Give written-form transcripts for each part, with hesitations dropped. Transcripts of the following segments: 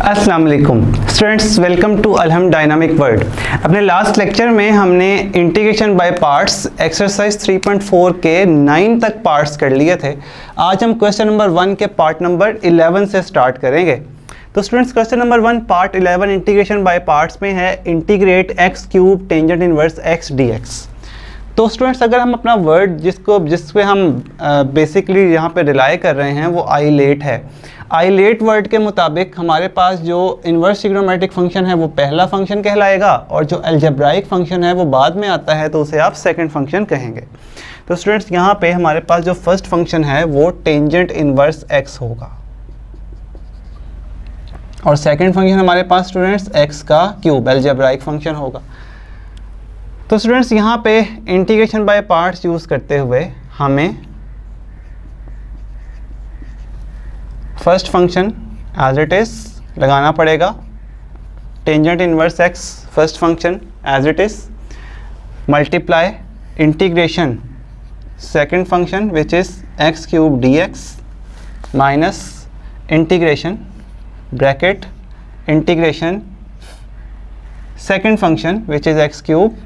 अस्सलाम वालेकुम students, welcome to अलहम डायनामिक वर्ल्ड। अपने लास्ट लेक्चर में हमने इंटीग्रेशन बाय पार्ट्स एक्सरसाइज 3.4 के 9 तक पार्ट्स कर लिए थे। आज हम क्वेश्चन नंबर 1 के पार्ट नंबर 11 से स्टार्ट करेंगे। तो students, question number 1 part 11 integration by parts में है integrate x cube tangent inverse x dx. तो स्टूडेंट्स, अगर हम अपना वर्ड जिस पे हम बेसिकली यहाँ पे रिलाई कर रहे हैं वो आइलेट है। आइलेट वर्ड के मुताबिक हमारे पास जो इन्वर्स ट्रिग्नोमेट्रिक फंक्शन है वो पहला फंक्शन कहलाएगा और जो अलजेब्राइक फंक्शन है वो बाद में आता है, तो उसे आप सेकंड फंक्शन कहेंगे। तो स्टूडेंट्स, यहाँ पे हमारे पास जो फर्स्ट फंक्शन है वो टेंजेंट इनवर्स एक्स होगा और सेकंड फंक्शन हमारे पास स्टूडेंट्स एक्स का क्यूब अलजेब्राइक फंक्शन होगा। तो स्टूडेंट्स, यहाँ पे इंटीग्रेशन बाय पार्ट्स यूज़ करते हुए हमें first function as it is लगाना पड़ेगा। Tangent inverse x first function as it is multiply integration second function which is x cube d x minus integration bracket integration second function which is x cube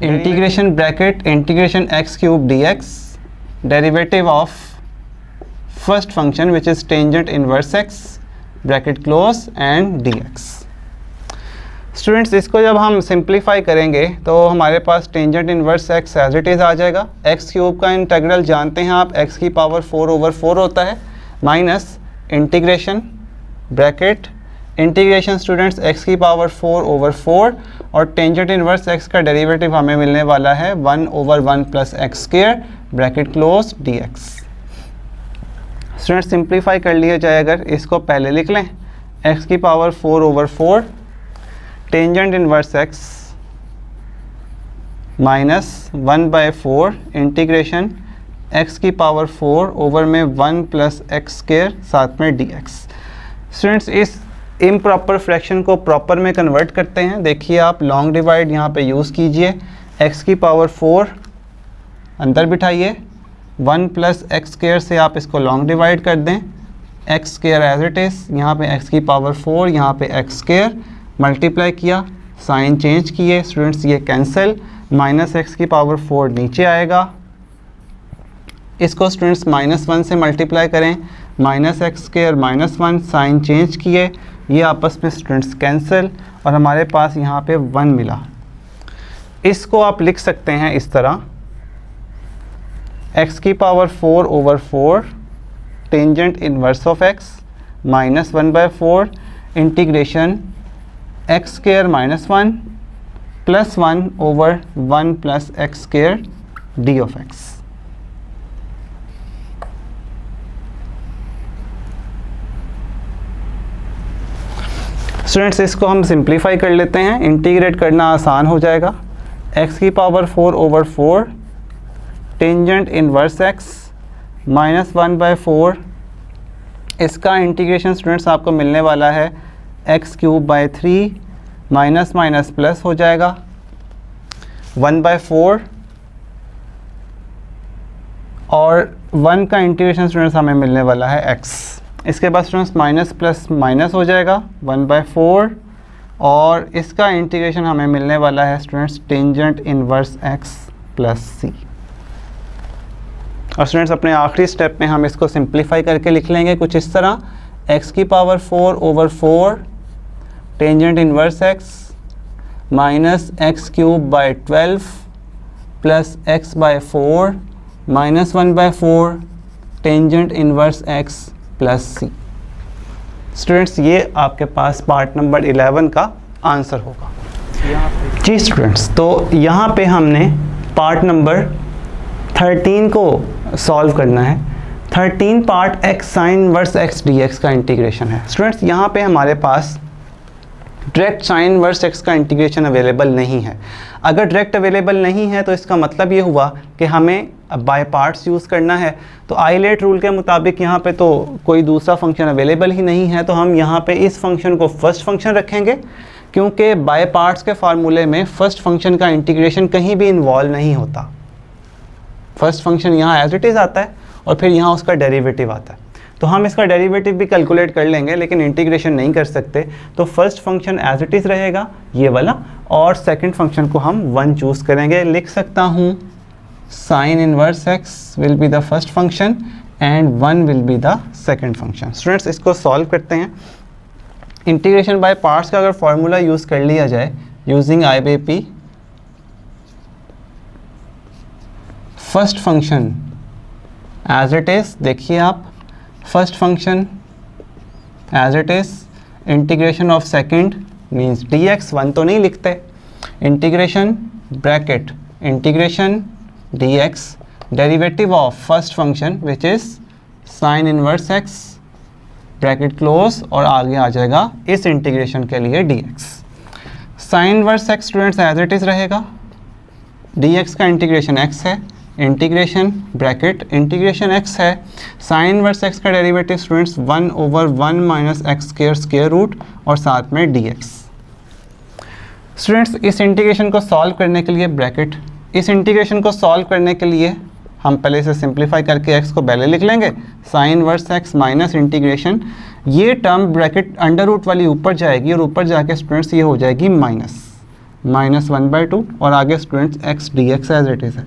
integration bracket integration x cube d x derivative of first function which is tangent inverse x bracket close and dx। Students, इसको जब हम simplify करेंगे तो हमारे पास tangent inverse x as it is आ जाएगा। X cube का integral जानते हैं आप, एक्स की पावर 4/4 होता है, minus integration bracket integration students x की पावर 4/4 और टेंजेंट इनवर्स एक्स का डेरिवेटिव हमें मिलने वाला है 1/1 plus x square bracket close dx। Student, simplify कर लिया जाए, अगर इसको पहले लिख लें x की power 4/4 tangent inverse x minus 1/4 integration x की पावर 4 ओवर में 1 प्लस एक्स स्क्वायर साथ में dx। स्टूडेंट्स, इस इम्प्रॉपर फ्रैक्शन को प्रॉपर में कन्वर्ट करते हैं। देखिए आप लॉन्ग डिवाइड यहाँ पे यूज़ कीजिए, x की पावर 4 अंदर बिठाइए, 1 प्लस एक्स स्क्वायर से आप इसको लॉन्ग डिवाइड कर दें, x square as it is, यहाँ पे x की पावर 4 यहाँ पे एक्स स्क्वायर मल्टीप्लाई किया, साइन चेंज किए स्टूडेंट्स, ये कैंसिल, माइनस एक्स की पावर 4 नीचे आएगा, इसको स्टूडेंट्स -1 से मल्टीप्लाई करें, minus x square -1 sine change किए, ये आपस में स्टूडेंट्स कैंसिल और हमारे पास यहाँ पे 1 मिला। इसको आप लिख सकते हैं इस तरह, x की power 4/4 tangent inverse of x minus 1/4 integration x square -1 plus 1/1 plus x square D of x। Students, इसको हम सिंप्लीफाई कर लेते हैं, इंटीग्रेट करना आसान हो जाएगा। x की power 4/4 tangent inverse x minus 1/4, इसका इंटीग्रेशन स्टूडेंट्स आपको मिलने वाला है x cube by 3 minus minus plus हो जाएगा 1/4 और 1 का इंटीग्रेशन स्टूडेंट्स हमें मिलने वाला है x। इसके बाद स्टूडेंट्स माइनस प्लस माइनस हो जाएगा 1/4 और इसका इंटीग्रेशन हमें मिलने वाला है students tangent inverse x plus c। और स्टूडेंट्स, अपने आखिरी स्टेप में हम इसको सिंप्लीफाई करके लिख लेंगे कुछ इस तरह, x की power 4/4 tangent inverse x minus x cube by 12 plus x/4 minus 1/4 tangent inverse x plus c। Students, ये आपके पास पार्ट नंबर 11 का आंसर होगा। जी स्टूडेंट्स, तो यहाँ पे हमने पार्ट नंबर 13 को सॉल्व करना है। 13 part x sign inverse x dx का इंटीग्रेशन है। स्टूडेंट्स, यहाँ पे हमारे पास डायरेक्ट साइन इनवर्स x का इंटीग्रेशन अवेलेबल नहीं है। अगर डायरेक्ट अवेलेबल नहीं है तो इसका मतलब ये हुआ कि हमें बाय पार्ट्स यूज़ करना है। तो आइलेट रूल के मुताबिक यहाँ पे तो कोई दूसरा फंक्शन अवेलेबल ही नहीं है, तो हम यहाँ पे इस फंक्शन को फर्स्ट फंक्शन रखेंगे, क्योंकि बाय पार्ट्स के फार्मूले में फर्स्ट फंक्शन का इंटीग्रेशन कहीं भी इन्वॉल्व नहीं होता। फर्स्ट फंक्शन यहाँ एज इट इज़ आता है और फिर यहाँ उसका डेरिवेटिव आता है। तो हम इसका डेरिवेटिव भी कैलकुलेट कर लेंगे लेकिन इंटीग्रेशन नहीं कर सकते। तो first function as it is रहेगा ये वाला, और सेकंड फंक्शन को हम 1 चूज़ करेंगे। लिख सकता हूँ sine inverse x will be the first function and 1 will be the second function. Students इसको सॉल्व करते हैं। इंटीग्रेशन बाय पार्ट्स का अगर फॉर्मूला यूज़ कर लिया जाए using IBP, first function as it is, देखिए आप first function as it is, integration of second means dx, 1 तो नहीं लिखते, integration bracket integration dx, derivative of first function which is sine inverse x bracket close, और आगे आ जाएगा इस इंटीग्रेशन के लिए dx। Sine inverse x students as it is रहेगा, dx का इंटीग्रेशन x है, इंटीग्रेशन ब्रैकेट इंटीग्रेशन x है, साइन इनवर्स x का derivative students 1/1 minus x square root और साथ में dx। स्टूडेंट्स इस इंटीग्रेशन को सॉल्व करने के लिए ब्रैकेट, इस इंटीग्रेशन को सॉल्व करने के लिए हम पहले इसे सिंप्लीफाई करके x को पहले लिख लेंगे, sign inverse x minus integration, ये टर्म ब्रैकेट अंडर रूट वाली ऊपर जाएगी और ऊपर जाके स्टूडेंट्स ये हो जाएगी -1/2 और आगे students x dx as it is है।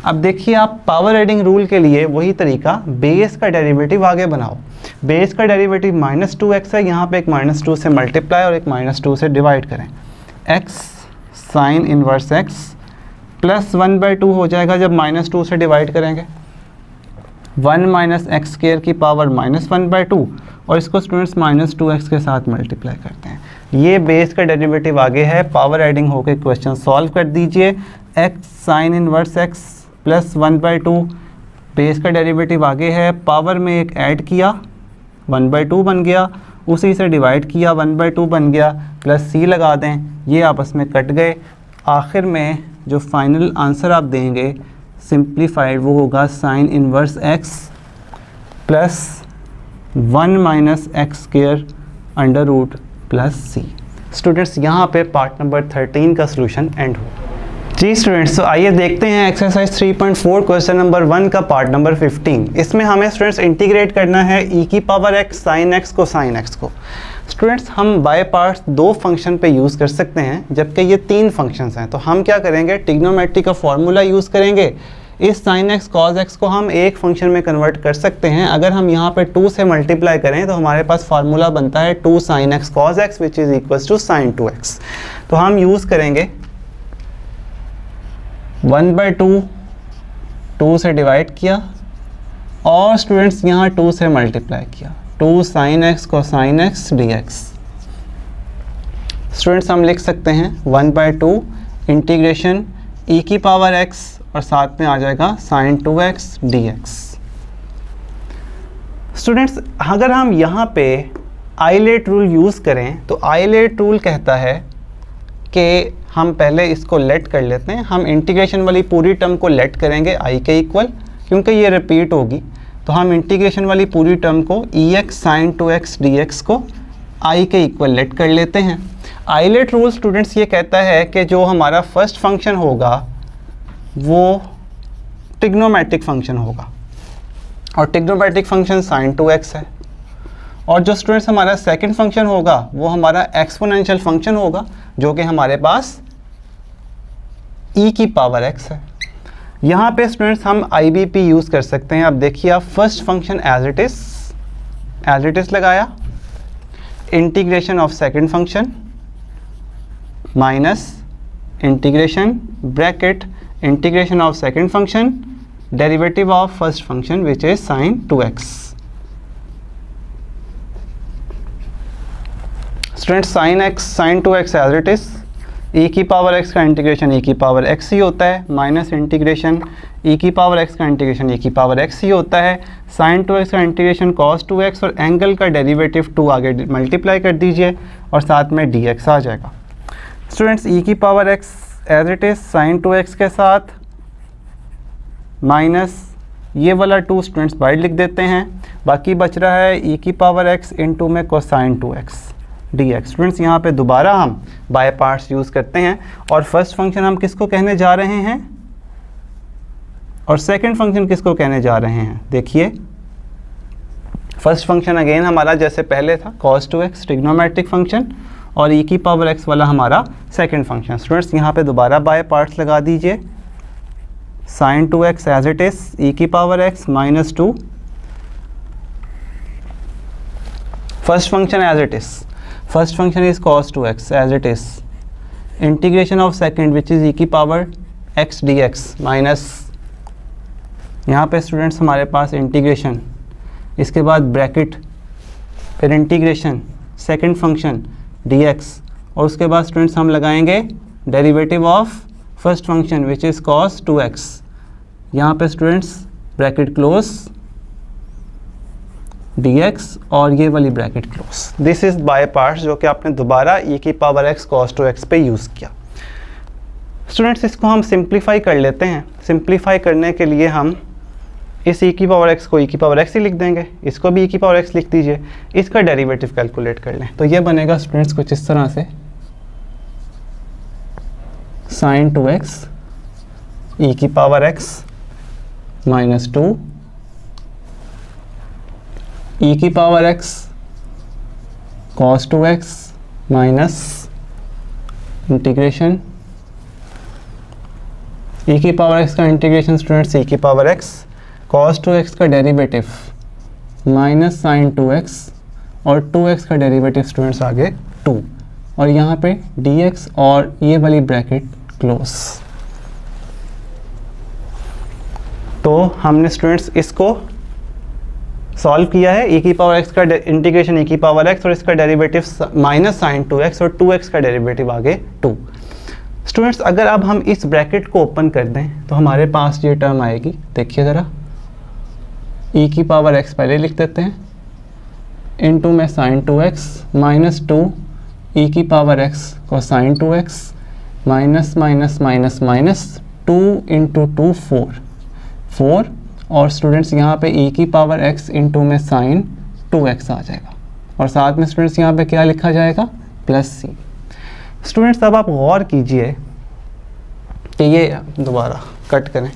अब देखिए आप पावर एडिंग रूल के लिए वही तरीका, बेस का डेरिवेटिव आगे बनाओ। बेस का डेरिवेटिव -2x है, यहाँ पे एक -2 से मल्टीप्लाई और एक -2 से डिवाइड करें, x sign inverse x plus 1/2 हो जाएगा जब -2 से डिवाइड करेंगे, 1 माइनस एक्स स्क्वायर की पावर -1/2 और इसको स्टूडेंट्स -2x के साथ मल्टीप्लाई करते हैं। ये बेस का डेरिवेटिव आगे है, पावर एडिंग होकर क्वेश्चन सॉल्व कर दीजिए। x sign inverse x plus 1/2, base का डेरिवेटिव आगे है, पावर में एक ऐड किया 1/2 बन गया, उसी से डिवाइड किया 1/2 बन गया, प्लस c लगा दें, ये आपस में कट गए। आखिर में जो फाइनल आंसर आप देंगे सिंप्लीफाइड वो होगा sine inverse x plus 1 minus x square under root plus c। Students यहाँ पे पार्ट नंबर 13 का सॉल्यूशन एंड हो। जी स्टूडेंट्स, तो आइए देखते हैं एक्सरसाइज 3.4 क्वेश्चन नंबर 1 का पार्ट नंबर 15। इसमें हमें स्टूडेंट्स इंटीग्रेट करना है e की पावर x साइन x को साइन x को। स्टूडेंट्स हम बाय पार्ट्स 2 फंक्शन पे यूज़ कर सकते हैं जबकि ये 3 फंक्शंस हैं, तो हम क्या करेंगे, ट्रिग्नोमेट्री का फॉर्मूला यूज़ करेंगे। इस साइन x कॉज x को हम एक फंक्शन में कन्वर्ट कर सकते हैं। अगर हम यहाँ पे 2 से मल्टीप्लाई करें तो हमारे पास फार्मूला बनता है 2 sine x cos x which is equals to sine 2x। तो हम यूज़ करेंगे 1/2, 2 से डिवाइड किया और स्टूडेंट्स यहाँ 2 से मल्टीप्लाई किया, 2 साइन x को साइन x dx। स्टूडेंट्स हम लिख सकते हैं 1/2 इंटीग्रेशन e की पावर x और साथ में आ जाएगा साइन 2x dx। स्टूडेंट्स अगर हम यहाँ पे आइलेट रूल यूज़ करें तो आइलेट रूल कहता है कि हम पहले इसको लेट कर लेते हैं, हम इंटीग्रेशन वाली पूरी टर्म को लेट करेंगे i के इक्वल, क्योंकि ये रिपीट होगी तो हम इंटीग्रेशन वाली पूरी टर्म को ex साइन 2x dx को i के इक्वल लेट कर लेते हैं। आइलेट रूल स्टूडेंट्स ये कहता है कि जो हमारा फर्स्ट फंक्शन होगा वो ट्रिग्नोमेट्रिक फंक्शन होगा और ट्रिग्नोमेट्रिक फंक्शन साइन 2x है, और जो स्टूडेंट्स हमारा सेकंड फंक्शन होगा वो हमारा एक्सपोनेंशियल फंक्शन होगा जो कि हमारे पास e की पावर x है। यहाँ पे स्टूडेंट्स हम IBP यूज़ कर सकते हैं। अब देखिए आप first function as it is लगाया, integration of second function minus integration bracket integration of second function derivative of first function which is sine 2x। Students sine x sine 2x as it is, e की power x का integration e की power x ही होता है, minus integration e की power x का integration e की power x ही होता है, साइन 2x का इंटीग्रेशन cos 2x और एंगल का डेरिवेटिव 2 आगे मल्टीप्लाई कर दीजिए और साथ में dx आ जाएगा। स्टूडेंट्स e की power x as it is sine 2x के साथ माइनस ये वाला 2 स्टूडेंट्स बाहर लिख देते हैं, बाकी बच रहा है e की पावर x इनटू में कोसाइन 2x dx। स्टूडेंट्स यहाँ पे दोबारा हम बाय पार्ट्स यूज़ करते हैं और फर्स्ट फंक्शन हम किसको कहने जा रहे हैं, और सेकंड फंक्शन किसको कहने जा रहे हैं, देखिए फर्स्ट फंक्शन अगेन हमारा जैसे पहले था cos 2x ट्रिग्नोमेट्रिक फंक्शन, और e की पावर x वाला हमारा सेकंड फंक्शन। स्टूडेंट्स यहाँ पे दोबारा बाय पार्ट्स लगा दीजिए, sin 2x as it is e की power x minus 2, first function as it is, first function is cos 2x as it is, integration of second which is e की power x dx minus, यहाँ पे students हमारे पास integration, इसके बाद bracket, फिर integration second function dx, और उसके बाद स्टूडेंट्स हम लगाएंगे derivative of first function which is cos 2x, यहाँ पे स्टूडेंट्स ब्रैकेट क्लोज dx और ये वाली bracket close. This is by parts जो कि आपने दोबारा e की पावर x cos 2x पे यूज़ किया। स्टूडेंट्स इसको हम सिंप्लीफाई कर लेते हैं। सिंप्लीफाई करने के लिए हम इस e की पावर x को e की पावर x ही लिख देंगे, इसको भी e की पावर x लिख दीजिए, इसका डेरिवेटिव कैलकुलेट कर लें। तो ये बनेगा स्टूडेंट्स कुछ इस तरह से, sin 2x e की पावर x माइनस 2 e की power x cos 2x minus integration e की पावर x का इंटीग्रेशन स्टूडेंट्स e की पावर x cos 2x का डेरिवेटिव माइनस sin 2x और 2x का डेरिवेटिव स्टूडेंट्स आगे 2, और यहाँ पे dx और ये वाली ब्रैकेट क्लोज। तो हमने स्टूडेंट्स इसको सॉल्व किया है, e की पावर x का इंटीग्रेशन e की पावर x और इसका डेरिवेटिव माइनस sin 2x और 2x का डेरिवेटिव आगे 2। स्टूडेंट्स अगर अब हम इस ब्रैकेट को ओपन कर दें तो हमारे पास ये टर्म आएगी, देखिए ज़रा, e की पावर x पहले लिख देते हैं, इनटू में sin 2x माइनस 2 e की पावर x को sin 2x minus minus minus minus 2 into 2 4 और स्टूडेंट्स यहाँ पे e की पावर x इंटू में sin 2x आ जाएगा, और साथ में स्टूडेंट्स यहाँ पे क्या लिखा जाएगा, प्लस c। स्टूडेंट्स अब आप गौर कीजिए कि ये दोबारा कट करें,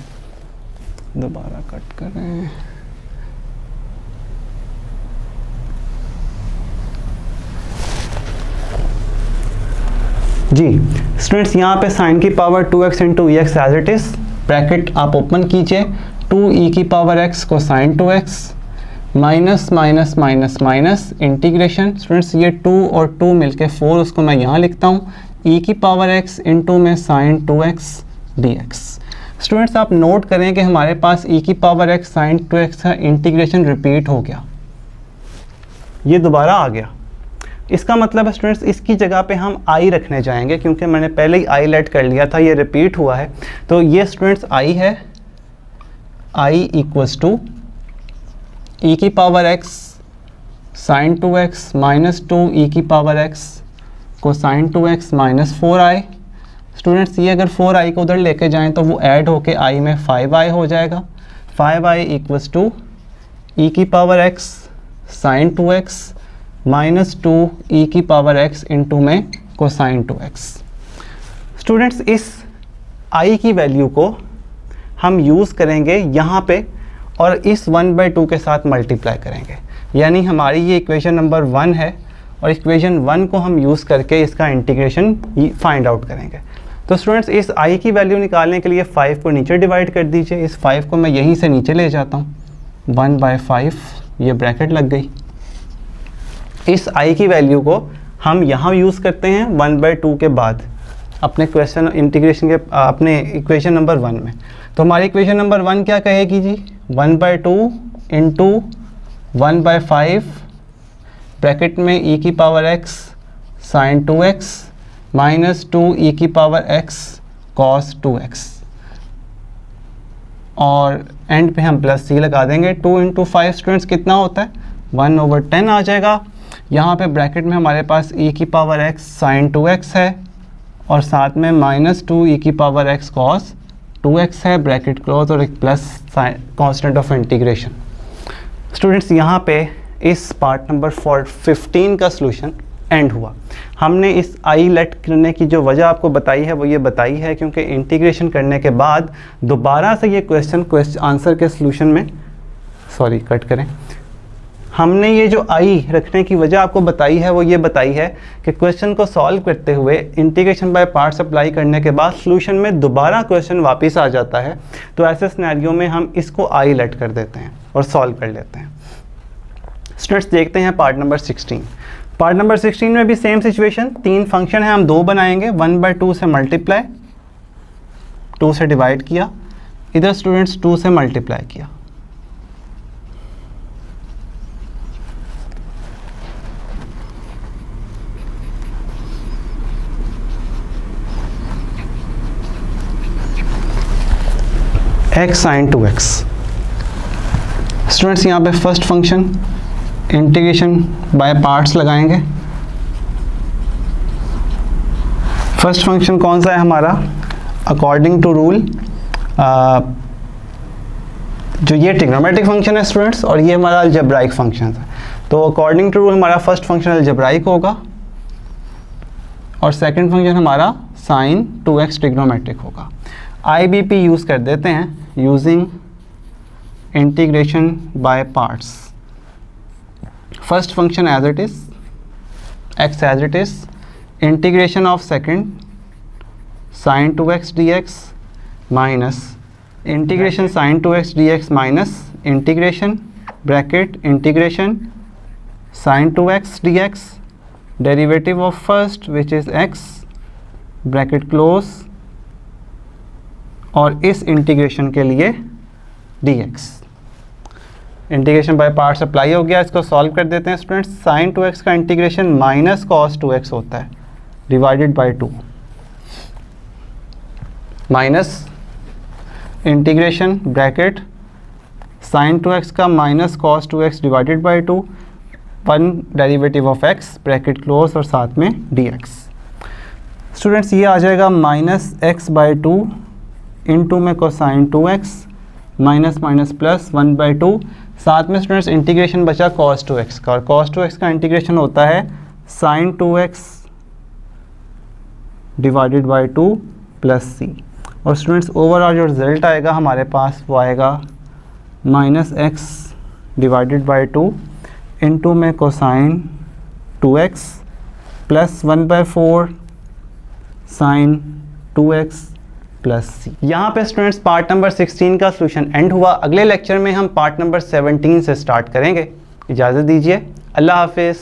जी स्टूडेंट्स यहाँ पे साइन की power 2x into e x as it is, bracket आप ओपन कीजिए, 2e की पावर x को sin 2x minus minus minus minus integration, students ये 2 और 2 मिलके 4, उसको मैं यहाँ लिखता हूँ, e की पावर x इंटू में sin 2x dx। स्टूडेंट्स आप नोट करें कि हमारे पास e की पावर x sin 2x का इंटीग्रेशन रिपीट हो गया, ये दोबारा आ गया। इसका मतलब है स्टूडेंट्स इसकी जगह पे हम i रखने जाएंगे, क्योंकि मैंने पहले ही i लेट कर लिया था, ये रिपीट हुआ है। तो ये स्टूडेंट्स i है, i इक्वल्स टू e की power x sin 2x minus 2 e की पावर x को sin 2x minus 4i। Students ये अगर 4i को उधर लेके जाएं तो वो ऐड होके i में 5i हो जाएगा, 5i इक्वल्स टू e की power x sin 2x minus 2 e की पावर x इंटू में कोसाइन 2x। स्टूडेंट्स इस i की वैल्यू को हम यूज़ करेंगे यहाँ पे और इस 1/2 के साथ मल्टीप्लाई करेंगे, यानी हमारी ये इक्वेशन नंबर 1 है और इक्वेशन 1 को हम यूज़ करके इसका इंटीग्रेशन फाइंड आउट करेंगे। तो स्टूडेंट्स इस i की वैल्यू निकालने के लिए 5 को नीचे डिवाइड कर दीजिए, इस 5 को मैं यहीं से नीचे ले जाता हूँ, 1/5 ये ब्रैकेट लग गई। इस i की वैल्यू को हम यहाँ यूज़ करते हैं 1/2 के बाद अपने क्वेश्चन इंटीग्रेशन के अपने इक्वेशन नंबर 1 में। तो हमारी इक्वेशन नंबर 1 क्या कहेगी जी, 1/2 इंटू 1/5 ब्रैकेट में e की power x sin 2x minus 2 e की पावर x cos 2x, और एंड पे हम प्लस c लगा देंगे। 2 इंटू 5 स्टूडेंट्स कितना होता है, 1/10 आ जाएगा। यहाँ पे ब्रैकेट में हमारे पास e की पावर x sin 2x है और साथ में माइनस 2 e की पावर x cos 2x है, ब्रैकेट क्लोज, और एक plus constant of integration. Students यहाँ पे इस पार्ट नंबर 15 का सॉल्यूशन एंड हुआ। हमने इस आई लेट करने की जो वजह आपको बताई है वो ये बताई है क्योंकि इंटीग्रेशन करने के बाद दोबारा से ये क्वेश्चन आंसर के सॉल्यूशन में कट करें। हमने ये जो आई रखने की वजह आपको बताई है वो ये बताई है कि क्वेश्चन को सॉल्व करते हुए इंटीग्रेशन बाय पार्ट्स अप्लाई करने के बाद सॉल्यूशन में दोबारा क्वेश्चन वापस आ जाता है। तो ऐसे सिनेरियो में हम इसको आई लेट कर देते हैं और सॉल्व कर लेते हैं। स्टूडेंट्स देखते हैं पार्ट नंबर 16। पार्ट नंबर 16 में भी सेम सिचुएशन, 3 फंक्शन है, हम 2 बनाएंगे। 1/2 से मल्टीप्लाई, 2 से डिवाइड किया, इधर स्टूडेंट्स 2 से मल्टीप्लाई किया। x sin 2x। स्टूडेंट्स यहाँ पे first function integration by parts लगाएंगे। फर्स्ट फंक्शन कौन सा है हमारा? अकॉर्डिंग टू रूल जो ये ट्रिग्नोमेट्रिक फंक्शन है स्टूडेंट्स और ये हमारा अलजेब्राइक फंक्शन है। तो अकॉर्डिंग टू रूल हमारा फर्स्ट फंक्शन अलजेब्राइक होगा और सेकंड फंक्शन हमारा sin 2x ट्रिग्नोमेट्रिक होगा। IBP यूज़ कर देते हैं, using integration by parts. First function as it is, x as it is, integration of second sin 2x dx minus integration sin 2x dx minus integration bracket integration sin 2x dx derivative of first which is x bracket close और इस integration के लिए dx। Integration by parts apply हो गया, इसको solve कर देते हैं स्टूडेंट्स। sin 2x का इंटीग्रेशन माइनस cos 2x होता है divided by 2 minus integration bracket sin 2x का minus cos 2x divided by 2, 1 derivative of x bracket close और साथ में dx। स्टूडेंट्स ये आ जाएगा माइनस x बाई 2 इंटू में cosine 2x minus minus plus 1/2, साथ में स्टूडेंट्स इंटीग्रेशन बचा cos 2x का और cos 2x का इंटीग्रेशन होता है sin 2x divided by 2 plus c। और स्टूडेंट्स ओवरऑल जो रिजल्ट आएगा हमारे पास वो आएगा minus x divided by 2 into में cosine 2x plus 1/4 sin 2x plus C. यहाँ पे स्टूडेंट्स पार्ट नंबर 16 का सॉल्यूशन एंड हुआ। अगले लेक्चर में हम पार्ट नंबर 17 से स्टार्ट करेंगे। इजाज़त दीजिए, अल्लाह हाफिज़।